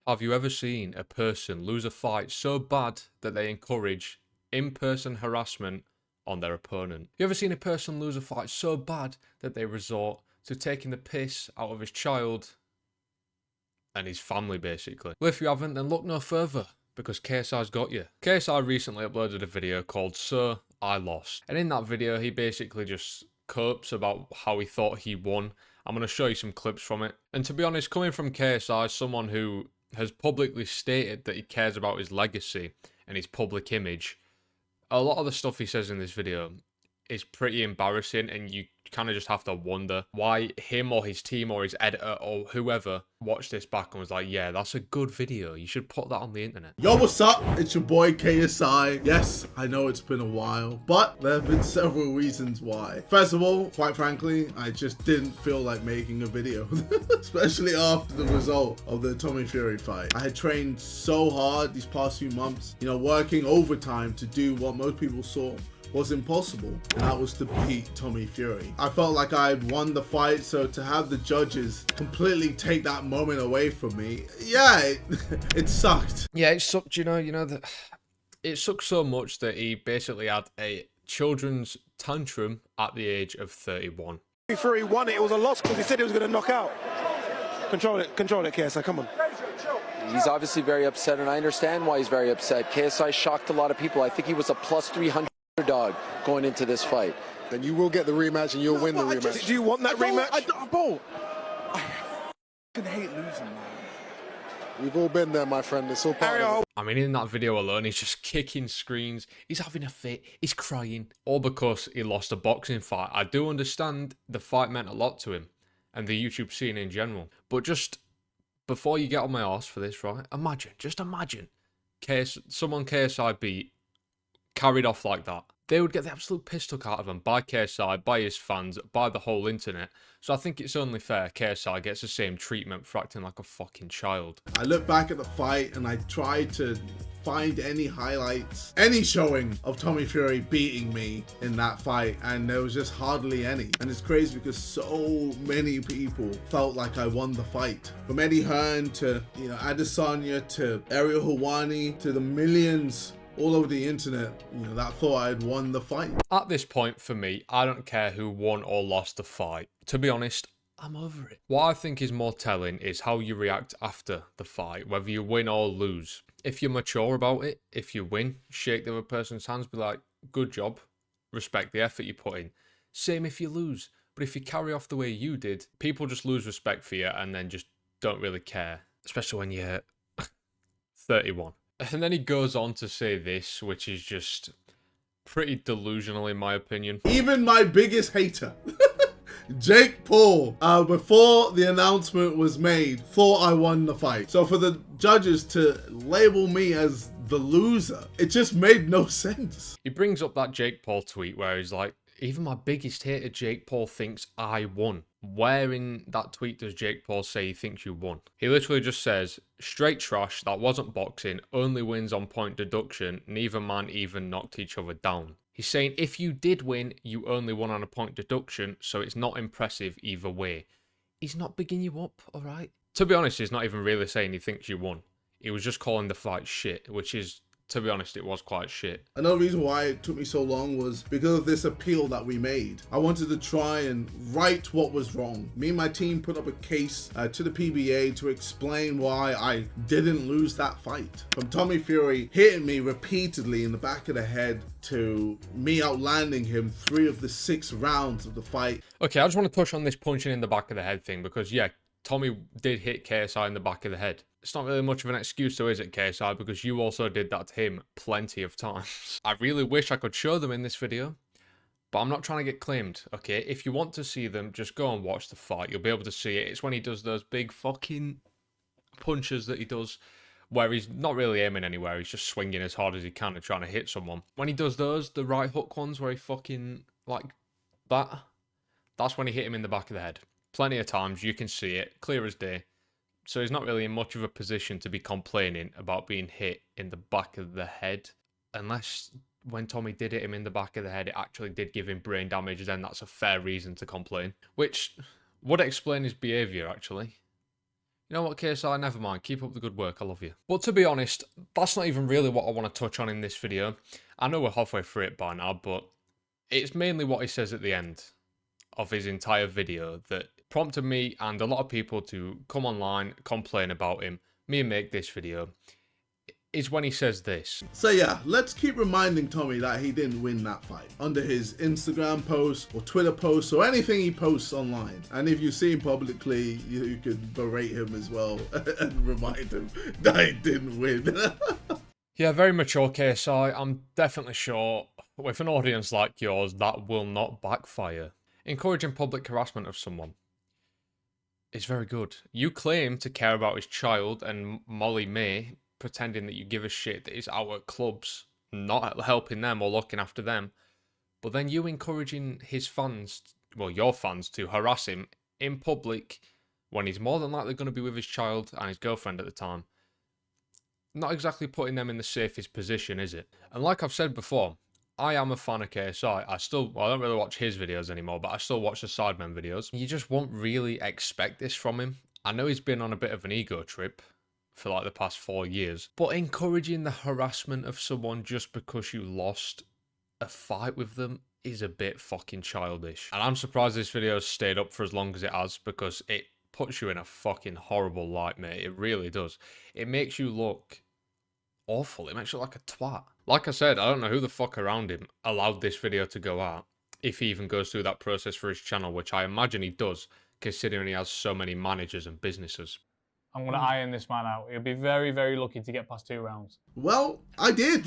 Have you ever seen a person lose a fight so bad that they encourage in-person harassment on their opponent? You ever seen a person lose a fight so bad that they resort to taking the piss out of his child and his family, basically? Well, if you haven't, then look no further, because KSI's got you. KSI recently uploaded a video called So I Lost, and in that video he basically just copes about how he thought he won. I'm going to show you some clips from it, and to be honest, coming from KSI, someone who has publicly stated that he cares about his legacy and his public image, a lot of the stuff he says in this video is pretty embarrassing, and you kind of just have to wonder why him or his team or his editor or whoever watched this back and was like, yeah, that's a good video, you should put that on the internet. Yo, what's up? It's your boy KSI. Yes, I know it's been a while, but there have been several reasons why. First of all, quite frankly, I just didn't feel like making a video, especially after the result of the Tommy Fury fight. I had trained so hard these past few months, you know, working overtime to do what most people saw was impossible, and that was to beat Tommy Fury. I felt like I had won the fight, so to have the judges completely take that moment away from me, yeah, it sucked. Yeah, it sucked, you know that it sucked so much that he basically had a children's tantrum at the age of 31. Fury won it, it was a loss because he said he was going to knock out. Control it, KSI, come on. He's obviously very upset, and I understand why he's very upset. KSI shocked a lot of people. I think he was a plus 300 dog going into this fight. Then you will get the rematch and you'll win the rematch. Do you want that rematch? I hate losing, man. We've all been there, my friend. It's all part of it. I mean, in that video alone, he's just kicking screens, he's having a fit, he's crying, all because he lost a boxing fight. I do understand the fight meant a lot to him and the YouTube scene in general, but just before you get on my arse for this, right? Just imagine someone KSI beat carried off like that. They would get the absolute piss took out of him by KSI, by his fans, by the whole internet. So I think it's only fair KSI gets the same treatment for acting like a fucking child. I look back at the fight and I tried to find any highlights, any showing of Tommy Fury beating me in that fight, and there was just hardly any. And it's crazy because so many people felt like I won the fight. From Eddie Hearn to, you know, Adesanya to Ariel Helwani to the millions all over the internet, you know, that thought I had won the fight. At this point, for me, I don't care who won or lost the fight. To be honest, I'm over it. What I think is more telling is how you react after the fight, whether you win or lose. If you're mature about it, if you win, shake the other person's hands, be like, good job, respect the effort you put in. Same if you lose. But if you carry off the way you did, people just lose respect for you and then just don't really care, especially when you're 31. And then he goes on to say this, which is just pretty delusional in my opinion. Even my biggest hater, Jake Paul, before the announcement was made, thought I won the fight. So for the judges to label me as the loser, it just made no sense. He brings up that Jake Paul tweet where he's like, even my biggest hater, Jake Paul, thinks I won. Where in that tweet does Jake Paul say he thinks you won? He literally just says, straight trash, that wasn't boxing, only wins on point deduction, neither man even knocked each other down. He's saying if you did win, you only won on a point deduction, so it's not impressive either way. He's not bigging you up, alright? To be honest, he's not even really saying he thinks you won. He was just calling the fight shit, which is, to be honest, it was quite shit. Another reason why it took me so long was because of this appeal that we made. I wanted to try and right what was wrong. Me and my team put up a case to the PBA to explain why I didn't lose that fight. From Tommy Fury hitting me repeatedly in the back of the head to me outlanding him 3 of the 6 rounds of the fight. Okay, I just want to touch on this punching in the back of the head thing because, yeah, Tommy did hit KSI in the back of the head. It's not really much of an excuse though, is it, KSI? Because you also did that to him plenty of times. I really wish I could show them in this video, but I'm not trying to get claimed, okay? If you want to see them, just go and watch the fight. You'll be able to see it. It's when he does those big fucking punches that he does, where he's not really aiming anywhere. He's just swinging as hard as he can and trying to hit someone. When he does those, the right hook ones where he fucking, like, that, that's when he hit him in the back of the head. Plenty of times, you can see it, clear as day. So he's not really in much of a position to be complaining about being hit in the back of the head. Unless when Tommy did hit him in the back of the head, it actually did give him brain damage, then that's a fair reason to complain. Which would explain his behaviour, actually. You know what, KSI, never mind. Keep up the good work. I love you. But to be honest, that's not even really what I want to touch on in this video. I know we're halfway through it by now, but it's mainly what he says at the end of his entire video that prompted me and a lot of people to come online, complain about him, me and make this video, is when he says this. So yeah, let's keep reminding Tommy that he didn't win that fight under his Instagram posts or Twitter posts or anything he posts online. And if you see him publicly, you could berate him as well and remind him that he didn't win. Yeah, very mature, KSI. I'm definitely sure with an audience like yours, that will not backfire. Encouraging public harassment of someone is very good. You claim to care about his child and Molly May, pretending that you give a shit that he's out at clubs, not helping them or looking after them. But then you encouraging his fans, well, your fans, to harass him in public when he's more than likely going to be with his child and his girlfriend at the time. Not exactly putting them in the safest position, is it? And like I've said before, I am a fan of KSI. I don't really watch his videos anymore, but I still watch the Sidemen videos. You just won't really expect this from him. I know he's been on a bit of an ego trip for like the past 4 years, but encouraging the harassment of someone just because you lost a fight with them is a bit fucking childish. And I'm surprised this video has stayed up for as long as it has, because it puts you in a fucking horrible light, mate. It really does. It makes you look awful. It makes you look like a twat. Like I said, I don't know who the fuck around him allowed this video to go out, if he even goes through that process for his channel, which I imagine he does, considering he has so many managers and businesses. I'm going to iron this man out. He'll be very, very lucky to get past 2 rounds. Well, I did.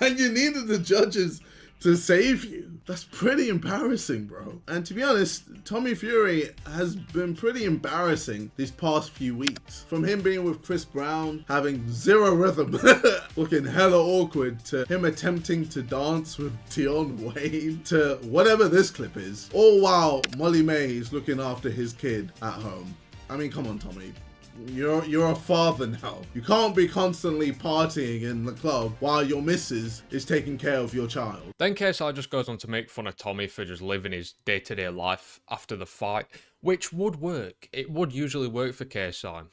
And you needed the judges to save you. That's pretty embarrassing, bro. And to be honest, Tommy Fury has been pretty embarrassing these past few weeks. From him being with Chris Brown, having zero rhythm, looking hella awkward, to him attempting to dance with Tion Wayne, to whatever this clip is. All while Molly May is looking after his kid at home. I mean, come on, Tommy. You're a father now. You can't be constantly partying in the club while your missus is taking care of your child. Then KSI just goes on to make fun of Tommy for just living his day-to-day life after the fight, which would work. It would usually work for KSI.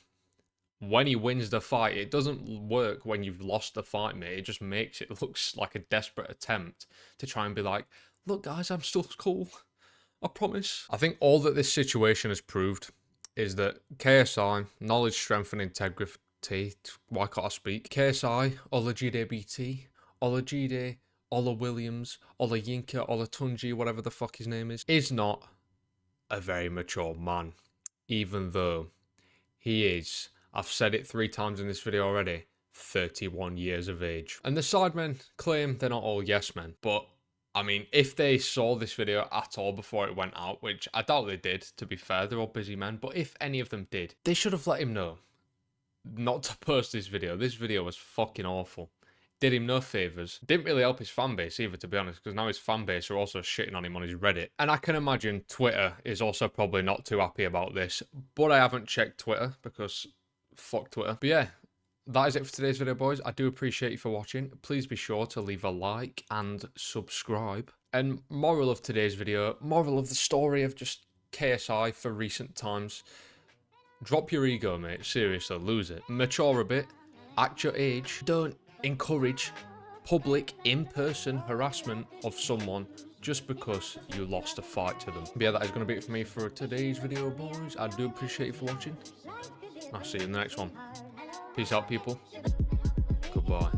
When he wins the fight, it doesn't work when you've lost the fight, mate. It just makes it look like a desperate attempt to try and be like, look guys, I'm still cool. I promise. I think all that this situation has proved is that KSI, knowledge, strength and integrity, why can't I speak? KSI, Olajide BT, Olajide, Ola Williams, Ola Yinka, Ola Tunji, whatever the fuck his name is not a very mature man. Even though he is, I've said it 3 times in this video already, 31 years of age. And the Sidemen claim they're not all yes men, but I mean, if they saw this video at all before it went out, which I doubt they did, to be fair, they're all busy men, but if any of them did, they should have let him know not to post this video. This video was fucking awful. Did him no favours. Didn't really help his fan base either, to be honest, because now his fan base are also shitting on him on his Reddit. And I can imagine Twitter is also probably not too happy about this, but I haven't checked Twitter because fuck Twitter. But yeah, that is it for today's video, boys. I do appreciate you for watching. Please be sure to leave a like and subscribe. And moral of today's video, moral of the story of just KSI for recent times. Drop your ego, mate. Seriously, lose it. Mature a bit. Act your age. Don't encourage public, in-person harassment of someone just because you lost a fight to them. But yeah, that is going to be it for me for today's video, boys. I do appreciate you for watching. I'll see you in the next one. Peace out, people. Goodbye.